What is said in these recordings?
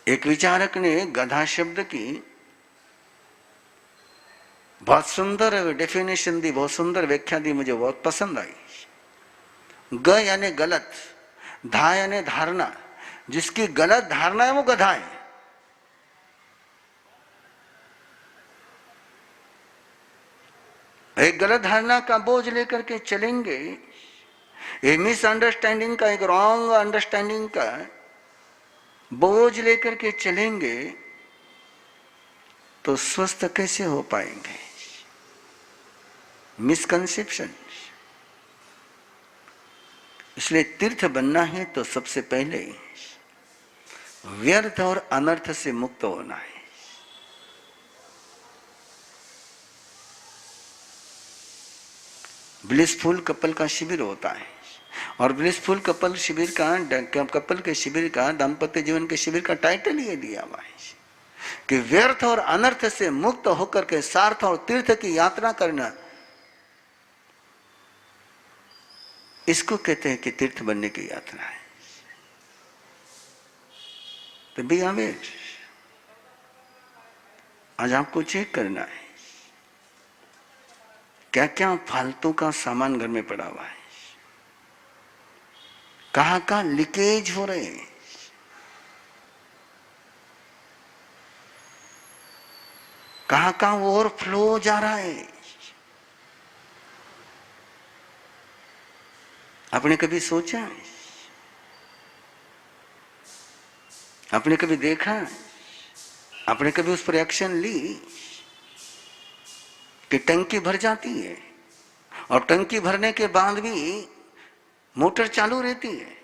एक विचारक ने गधा शब्द की बहुत सुंदर डेफिनेशन दी, बहुत सुंदर व्याख्या दी, मुझे बहुत पसंद आई। ग यानी गलत, धा यानी धारणा। जिसकी गलत धारणा है वो गधा है। एक गलत धारणा का बोझ लेकर के चलेंगे, एक मिसअंडरस्टैंडिंग का, एक रॉन्ग अंडरस्टैंडिंग का बोझ लेकर के चलेंगे तो स्वस्थ कैसे हो पाएंगे? मिसकंसेप्शन। इसलिए तीर्थ बनना है तो सबसे पहले व्यर्थ और अनर्थ से मुक्त होना है। ब्लिसफुल कपल का शिविर होता है, और ब्लिसफुल कपल शिविर का, कपल के शिविर का, दाम्पत्य जीवन के शिविर का टाइटल ये दिया हुआ है कि व्यर्थ और अनर्थ से मुक्त होकर के सार्थ और तीर्थ की यात्रा करना, इसको कहते हैं कि तीर्थ बनने की यात्रा है। तो बी अवेयर। आज आपको चेक करना है क्या क्या फालतू का सामान घर में पड़ा हुआ है, कहां कहां लीकेज हो रहे हैं, कहां कहां ओवरफ्लो जा रहा है। आपने कभी सोचा है? आपने कभी देखा? आपने कभी उस पर एक्शन ली कि टंकी भर जाती है और टंकी भरने के बाद भी मोटर चालू रहती है,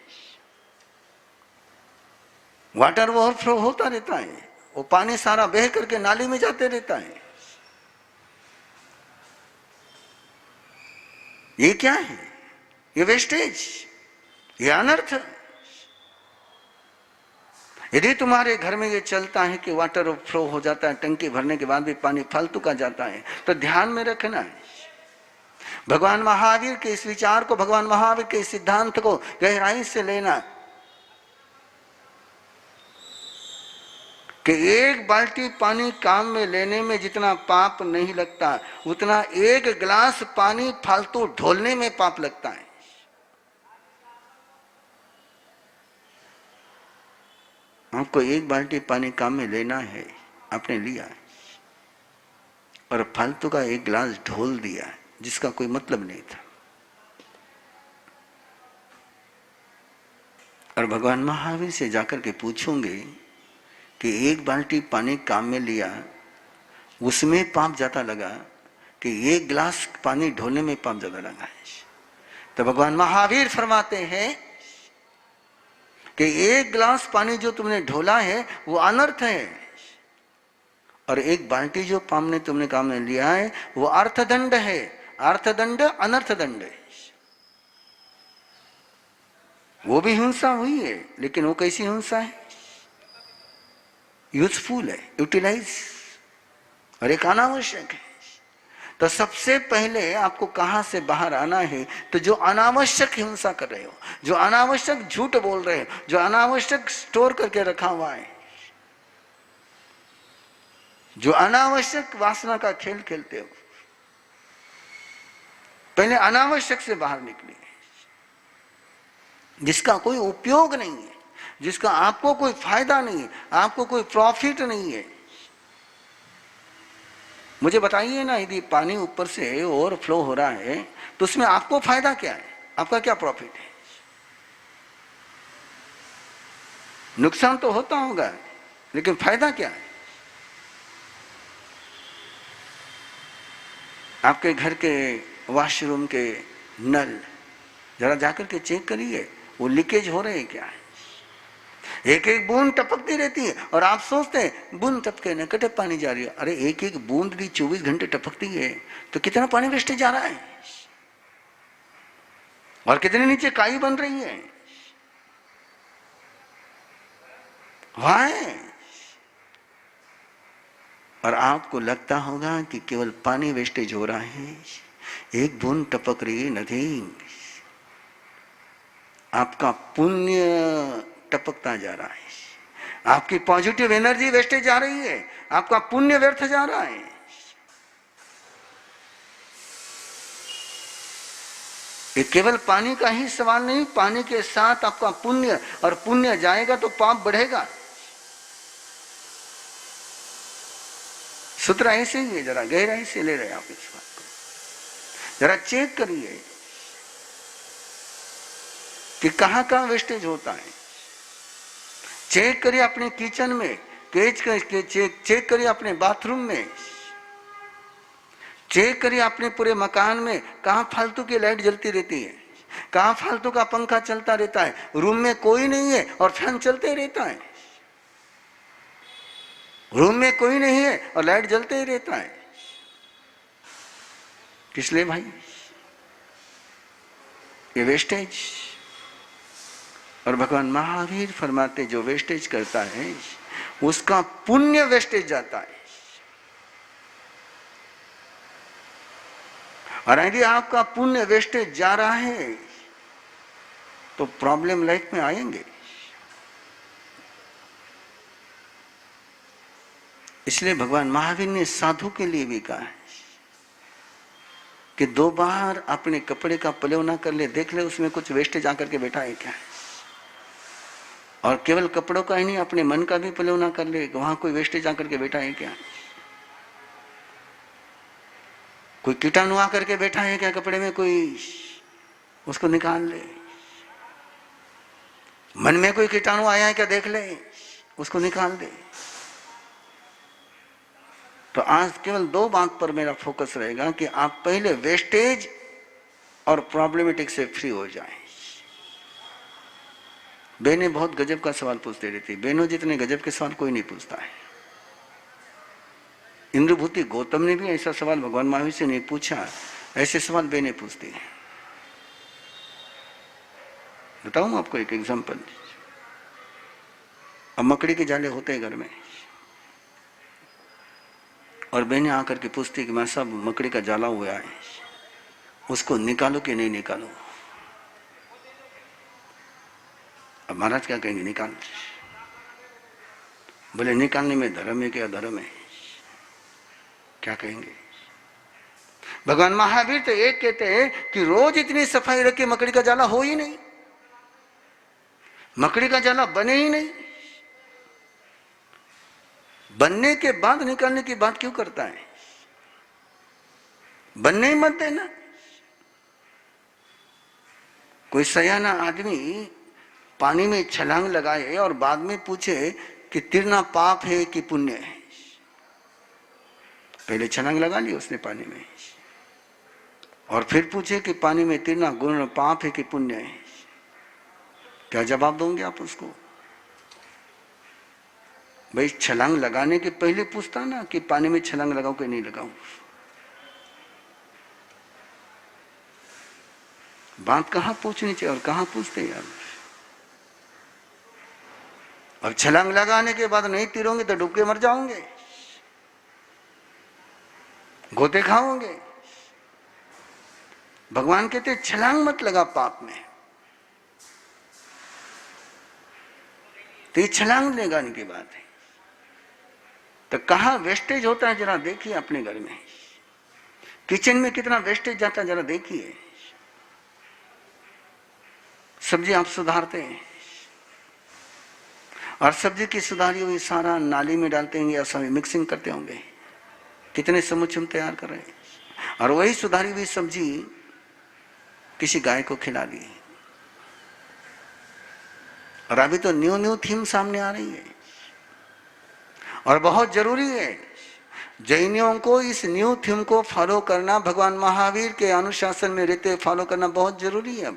वाटर ओवरफ्लो होता रहता है, वो पानी सारा बह करके नाली में जाते रहता है। ये क्या है? ये वेस्टेज, ये अनर्थ। यदि तुम्हारे घर में ये चलता है कि वाटर ओवरफ्लो हो जाता है, टंकी भरने के बाद भी पानी फालतू का जाता है, तो ध्यान में रखना है। भगवान महावीर के इस विचार को, भगवान महावीर के इस सिद्धांत को गहराई से लेना कि एक बाल्टी पानी काम में लेने में जितना पाप नहीं लगता, उतना एक गिलास पानी फालतू ढोलने में पाप लगता है। आपको एक बाल्टी पानी काम में लेना है, आपने लिया और फालतू का एक गिलास ढोल दिया जिसका कोई मतलब नहीं था। और भगवान महावीर से जाकर के पूछूंगे कि एक बाल्टी पानी काम में लिया, उसमें पाप ज्यादा लगा कि एक गिलास पानी ढोलने में पाप ज्यादा लगा है? तो भगवान महावीर फरमाते हैं कि एक गिलास पानी जो तुमने ढोला है वो अनर्थ है, और एक बाल्टी जो पानी तुमने काम में लिया है वो अर्थदंड है। अर्थदंड अनर्थदंड है। वो भी हिंसा हुई है, लेकिन वो कैसी हिंसा है? यूजफुल है, यूटिलाइज, और एक अनावश्यक है। तो सबसे पहले आपको कहां से बाहर आना है? तो जो अनावश्यक हिंसा कर रहे हो, जो अनावश्यक झूठ बोल रहे हो, जो अनावश्यक स्टोर करके रखा हुआ है, जो अनावश्यक वासना का खेल खेलते हो, पहले अनावश्यक से बाहर निकलिए, जिसका कोई उपयोग नहीं है, जिसका आपको कोई फायदा नहीं है, आपको कोई प्रॉफिट नहीं है। मुझे बताइए ना, यदि पानी ऊपर से ओवरफ्लो हो रहा है तो उसमें आपको फायदा क्या है? आपका क्या प्रॉफिट है? नुकसान तो होता होगा, लेकिन फायदा क्या है? आपके घर के वॉशरूम के नल जरा जाकर के चेक करिए, वो लीकेज हो रहे हैं क्या है? एक एक बूंद टपकती रहती है और आप सोचते हैं बूंद टपके न कटे पानी जा रही है। अरे एक एक बूंद भी 24 घंटे टपकती है तो कितना पानी वेस्ट जा रहा है, और कितने नीचे काई बन रही है। वाह! और आपको लगता होगा कि केवल पानी वेस्टेज हो रहा है, एक बूंद टपक रही है, नथिंग। आपका पुण्य टपकता जा रहा है, आपकी पॉजिटिव एनर्जी वेस्टेज जा रही है, आपका पुण्य व्यर्थ जा रहा है। ये केवल पानी का ही सवाल नहीं, पानी के साथ आपका पुण्य, और पुण्य जाएगा तो पाप बढ़ेगा। सूत्र ऐसे ही है, जरा गहराई से ले रहे आप इस बात को, जरा चेक करिए कि कहां कहां वेस्टेज होता है। चेक करिए अपने किचन में, चेक करिए अपने बाथरूम में, चेक करिए अपने पूरे मकान में, कहां फालतू की लाइट जलती रहती है, कहां फालतू का पंखा चलता रहता है, रूम में कोई नहीं है और फैन चलते रहता है, रूम में कोई नहीं है और लाइट जलते ही रहता है। किस लिए भाई? ये वेस्टेज। और भगवान महावीर फरमाते जो वेस्टेज करता है उसका पुण्य वेस्टेज जाता है। और यदि आपका पुण्य वेस्टेज जा रहा है तो प्रॉब्लम लाइफ में आएंगे। इसलिए भगवान महावीर ने साधु के लिए भी कहा है कि 2 बार अपने कपड़े का पलेव ना कर ले, देख ले उसमें कुछ वेस्टेज आकर के बैठा है क्या। और केवल कपड़ों का ही नहीं, अपने मन का भी पलेव ना कर ले, वहां कोई वेस्टेज आकर के बैठा है क्या, कोई कीटाणु आकर के बैठा है क्या कपड़े में, कोई उसको निकाल ले। मन में कोई कीटाणु आया है क्या, देख ले, उसको निकाल दे। तो आज केवल 2 बात पर मेरा फोकस रहेगा कि आप पहले वेस्टेज और प्रॉब्लमेटिक से फ्री हो जाएं। बहनें बहुत गजब का सवाल पूछते रहती, बहनों जितने गजब के सवाल कोई नहीं पूछता है। इंद्रभूति गौतम ने भी ऐसा सवाल भगवान महावीर से नहीं पूछा, ऐसे सवाल बहनें पूछती हैं। बताऊं आपको एक एग्जांपल। अब मकड़ी के जाले होते हैं घर में, और बहनें आकर के पूछती कि मैं सब मकड़ी का जाला हुआ है, उसको निकालो कि नहीं निकालो। अब महाराज क्या कहेंगे, निकाल। बोले निकालने में धर्म है क्या, धर्म है, क्या कहेंगे। भगवान महावीर तो एक कहते हैं कि रोज इतनी सफाई रखे, मकड़ी का जाला हो ही नहीं, मकड़ी का जाला बने ही नहीं, बनने के बाद निकालने की बात क्यों करता है, बनने ही मत देना। कोई सयाना आदमी पानी में छलांग लगाए और बाद में पूछे कि तिरना पाप है कि पुण्य है। पहले छलांग लगा ली उसने पानी में, और फिर पूछे कि पानी में तिरना गुण पाप है कि पुण्य है, क्या जवाब दोगे आप उसको? भाई छलांग लगाने के पहले पूछता ना कि पानी में छलांग लगाऊं कि नहीं लगाऊं। बात कहां पूछनी चाहिए और कहां पूछते यार। अब छलांग लगाने के बाद नहीं तिरोगे तो डूब के मर जाओगे, गोते खाओगे। भगवान कहते छलांग मत लगा पाप में, तो ये छलांग लगाने की बात है। तो कहां वेस्टेज होता है जरा देखिए अपने घर में, किचन में कितना वेस्टेज जाता है जरा देखिए। सब्जी आप सुधारते हैं और सब्जी की सुधारी हुई सारा नाली में डालते होंगे या सभी मिक्सिंग करते होंगे, कितने समुच्चम तैयार कर रहे हैं, और वही सुधारी हुई सब्जी किसी गाय को खिला दी। और अभी तो न्यू न्यू थीम सामने आ रही है और बहुत जरूरी है जैनियों को इस न्यू थीम को फॉलो करना, भगवान महावीर के अनुशासन में रहते फॉलो करना बहुत जरूरी है।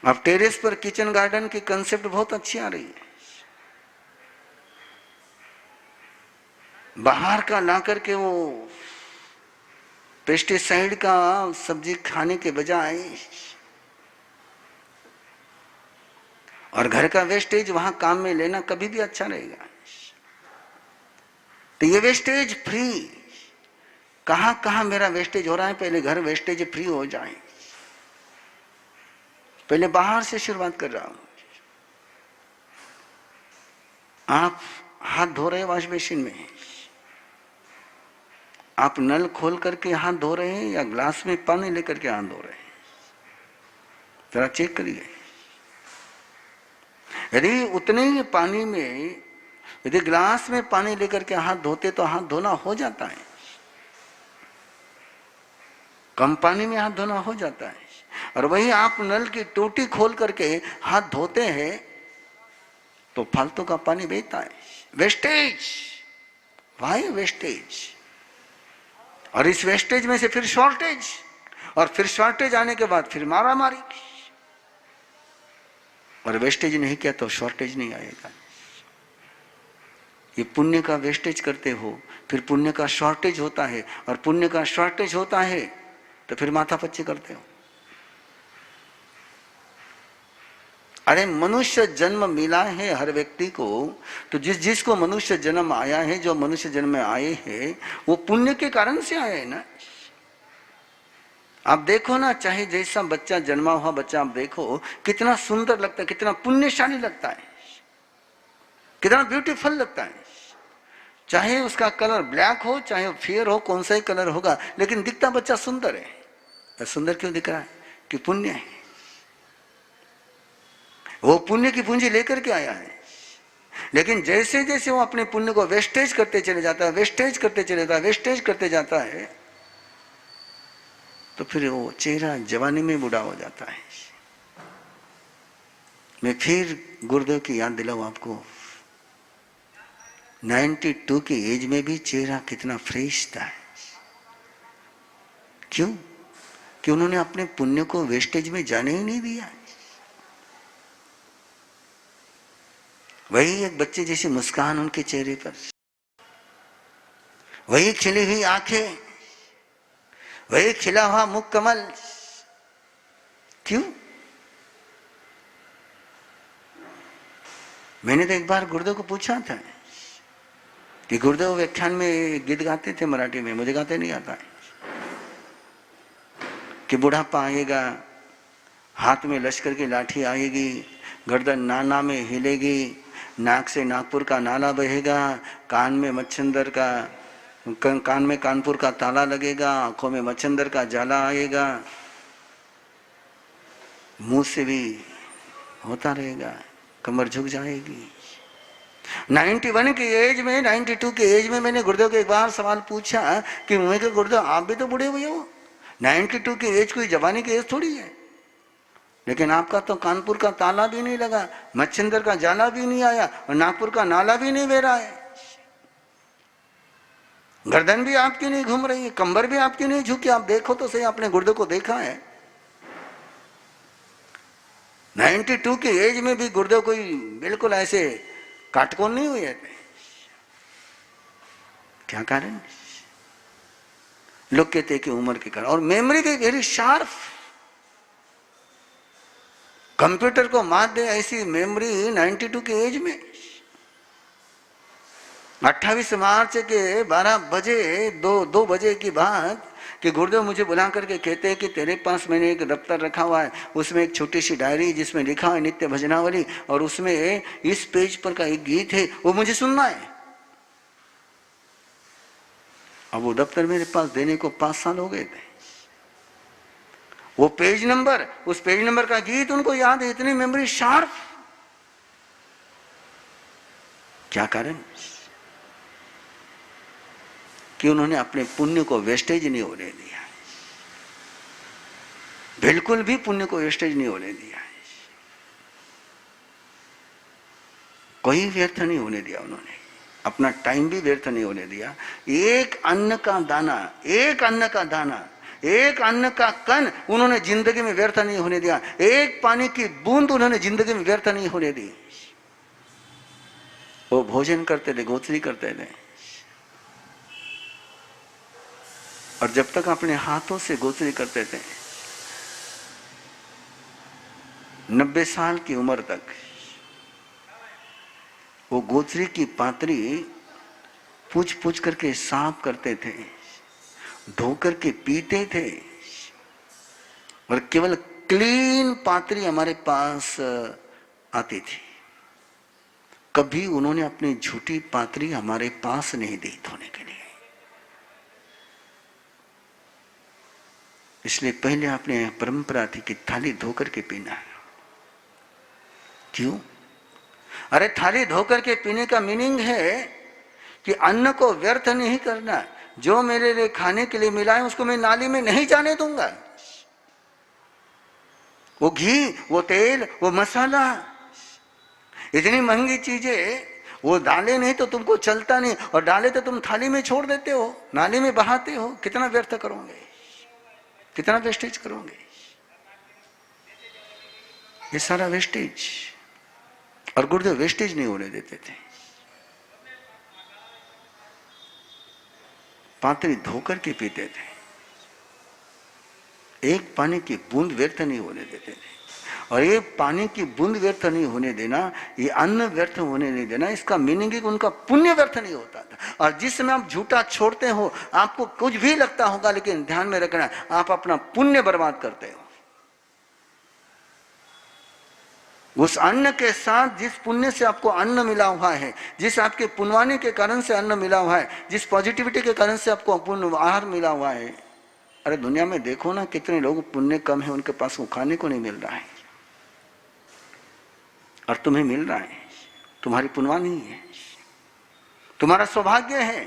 अब टेरेस पर किचन गार्डन की कंसेप्ट बहुत अच्छी आ रही है। बाहर का ला करके वो पेस्टिसाइड का सब्जी खाने के बजाय और घर का वेस्टेज वहां काम में लेना कभी भी अच्छा रहेगा। तो ये वेस्टेज फ्री, कहां मेरा वेस्टेज हो रहा है, पहले घर वेस्टेज फ्री हो जाए। पहले बाहर से शुरुआत कर रहा हूं। आप हाथ धो रहे हैं वॉश बेसिन में, आप नल खोल करके हाथ धो रहे हैं या ग्लास में पानी लेकर के हाथ धो रहे हैं, जरा चेक करिए। यदि उतने ही पानी में, यदि ग्लास में पानी लेकर के हाथ धोते तो हाथ धोना हो जाता है, कम पानी में हाथ धोना हो जाता है। और वही आप नल की टूटी खोल करके हाथ धोते हैं तो फालतू का पानी बहता है, वेस्टेज। Y wastage? और इस वेस्टेज में से फिर शॉर्टेज, और फिर शॉर्टेज आने के बाद फिर मारामारी। और वेस्टेज नहीं किया तो शॉर्टेज नहीं आएगा। ये पुण्य का वेस्टेज करते हो, फिर पुण्य का शॉर्टेज होता है, और पुण्य का शॉर्टेज होता है तो फिर माथापच्ची करते हो। अरे मनुष्य जन्म मिला है हर व्यक्ति को, तो जिसको मनुष्य जन्म आया है, जो मनुष्य जन्म में आए हैं, वो पुण्य के कारण से आए हैं ना। आप देखो ना, चाहे जैसा बच्चा, जन्मा हुआ बच्चा आप देखो, कितना सुंदर लगता है, कितना पुण्यशाली लगता है, कितना ब्यूटीफुल लगता है। चाहे उसका कलर ब्लैक हो, चाहे फेयर हो, कौन सा ही कलर होगा, लेकिन दिखता बच्चा सुंदर है। सुंदर क्यों दिख रहा है? कि पुण्य है, वो पुण्य की पूंजी लेकर के आया है। लेकिन जैसे जैसे वो अपने पुण्य को वेस्टेज करते चले जाता है, वेस्टेज करते चले जाता है, वेस्टेज करते जाता है, तो फिर वो चेहरा जवानी में बूढ़ा हो जाता है। मैं फिर गुरुदेव की याद दिलाऊं आपको, 92 की एज में भी चेहरा कितना फ्रेश था। क्यों? कि उन्होंने अपने पुण्य को वेस्टेज में जाने ही नहीं दिया। वही एक बच्चे जैसी मुस्कान उनके चेहरे पर, वही खिली हुई आंखें, वही खिला हुआ मुख कमल। क्यों? मैंने तो एक बार गुरुदेव को पूछा था कि गुरुदेव व्याख्यान में गीत गाते थे मराठी में, मुझे गाते नहीं आता है, कि बुढ़ापा आएगा, हाथ में लश्कर की लाठी आएगी, गर्दन नाना में हिलेगी, नाक से नागपुर का नाला बहेगा, कान में मच्छंदर का, कान में कानपुर का ताला लगेगा, आंखों में मच्छंदर का जाला आएगा, मुंह से भी होता रहेगा, कमर झुक जाएगी। 91 की एज में, 92 की एज में मैंने गुरुदेव को एक बार सवाल पूछा कि मैं क्या गुरुदेव आप भी तो बूढ़े हुए हो, 92 की एज कोई जवानी की एज थोड़ी है, लेकिन आपका तो कानपुर का ताला भी नहीं लगा, मच्छिंदर का जाला भी नहीं आया, और नागपुर का नाला भी नहीं बह रहा है, गर्दन भी आपकी नहीं घूम रही है, कंबर भी आपकी नहीं झुकी। आप देखो तो सही, आपने गुरुदेव को देखा है? 92 की एज में भी गुरुदेव कोई बिल्कुल ऐसे काटकोन नहीं हुए थे। क्या कारण? लोग कहते कि उम्र के कारण, और मेमोरी भी वेरी शार्प। कंप्यूटर को मात दे ऐसी मेमोरी 92 की एज में। 28 मार्च के 12 बजे, 2 बजे की बात, कि गुरुदेव मुझे बुला करके कहते हैं कि तेरे पास मैंने एक दफ्तर रखा हुआ है, उसमें एक छोटी सी डायरी जिसमें लिखा है नित्य भजनावली, और उसमें इस पेज पर का एक गीत है, वो मुझे सुनना है। अब वो दफ्तर मेरे पास देने को 5 साल हो गए थे। वो पेज नंबर, उस पेज नंबर का गीत उनको याद है, इतनी मेमोरी शार्प। क्या कारण? कि उन्होंने अपने पुण्य को वेस्टेज नहीं होने दिया, बिल्कुल भी पुण्य को वेस्टेज नहीं होने दिया, कोई व्यर्थ नहीं होने दिया। उन्होंने अपना टाइम भी व्यर्थ नहीं होने दिया। एक अन्न का दाना, एक अन्न का दाना, एक अन्न का कण उन्होंने जिंदगी में व्यर्थ नहीं होने दिया। एक पानी की बूंद उन्होंने जिंदगी में व्यर्थ नहीं होने दी। वो भोजन करते थे, गोचरी करते थे, और जब तक अपने हाथों से गोचरी करते थे, 90 साल की उम्र तक वो गोचरी की पात्री पूछ पूछ करके साफ करते थे, धो करके पीते थे, और केवल क्लीन पात्री हमारे पास आती थी। कभी उन्होंने अपनी झूठी पात्री हमारे पास नहीं दी धोने के लिए। इसलिए पहले आपने परंपरा थी कि थाली धोकर के पीना। क्यों? अरे थाली धोकर के पीने का मीनिंग है कि अन्न को व्यर्थ नहीं करना। जो मेरे लिए खाने के लिए मिला है उसको मैं नाली में नहीं जाने दूंगा। वो घी, वो तेल, वो मसाला, इतनी महंगी चीजें, वो डाले नहीं तो तुमको चलता नहीं, और डाले तो तुम थाली में छोड़ देते हो, नाली में बहाते हो। कितना व्यर्थ करोगे, कितना वेस्टेज करोगे? ये सारा वेस्टेज। और गुरुदेव वेस्टेज नहीं होने देते थे। पात्री धोकर के पीते थे। एक पानी की बूंद व्यर्थ नहीं होने देते थे। और ये पानी की बूंद व्यर्थ नहीं होने देना, ये अन्न व्यर्थ होने नहीं देना, इसका मीनिंग है कि उनका पुण्य व्यर्थ नहीं होता था। और जिस समय आप झूठा छोड़ते हो, आपको कुछ भी लगता होगा, लेकिन ध्यान में रखना, आप अपना पुण्य बर्बाद करते हो। उस अन्न के साथ जिस पुण्य से आपको अन्न मिला हुआ है, जिस आपके पुण्यवानी के कारण से अन्न मिला हुआ है, जिस पॉजिटिविटी के कारण से आपको पुण्य आहार मिला हुआ है। अरे दुनिया में देखो ना, कितने लोग पुण्य कम है, उनके पास वो खाने को नहीं मिल रहा है, और तुम्हें मिल रहा है। तुम्हारी पुण्यवानी है, तुम्हारा सौभाग्य है,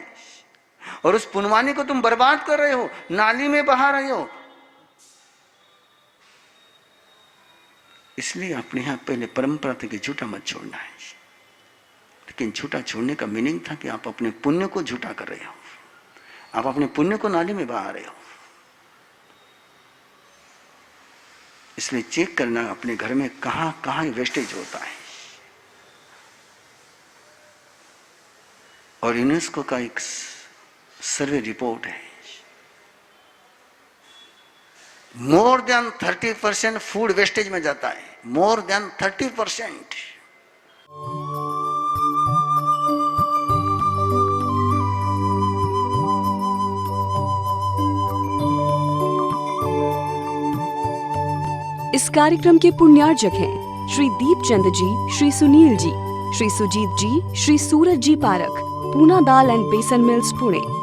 और उस पुण्यवानी को तुम बर्बाद कर रहे हो, नाली में बहा रहे हो। इसलिए अपने यहां पहले परंपरा थी कि झूठा मत छोड़ना है। लेकिन झूठा छोड़ने का मीनिंग था कि आप अपने पुण्य को झूठा कर रहे हो, आप अपने पुण्य को नाली में बहा रहे हो। इसलिए चेक करना अपने घर में कहां कहां वेस्टेज होता है। और यूनेस्को का एक सर्वे रिपोर्ट है, मोर देन 30% फूड वेस्टेज में जाता है। More than 30%। इस कार्यक्रम के पुण्यार्जक हैं श्री दीपचंद जी, श्री सुनील जी, श्री सुजीत जी, श्री सूरज जी पारख, पूना दाल एंड बेसन मिल्स, पुणे।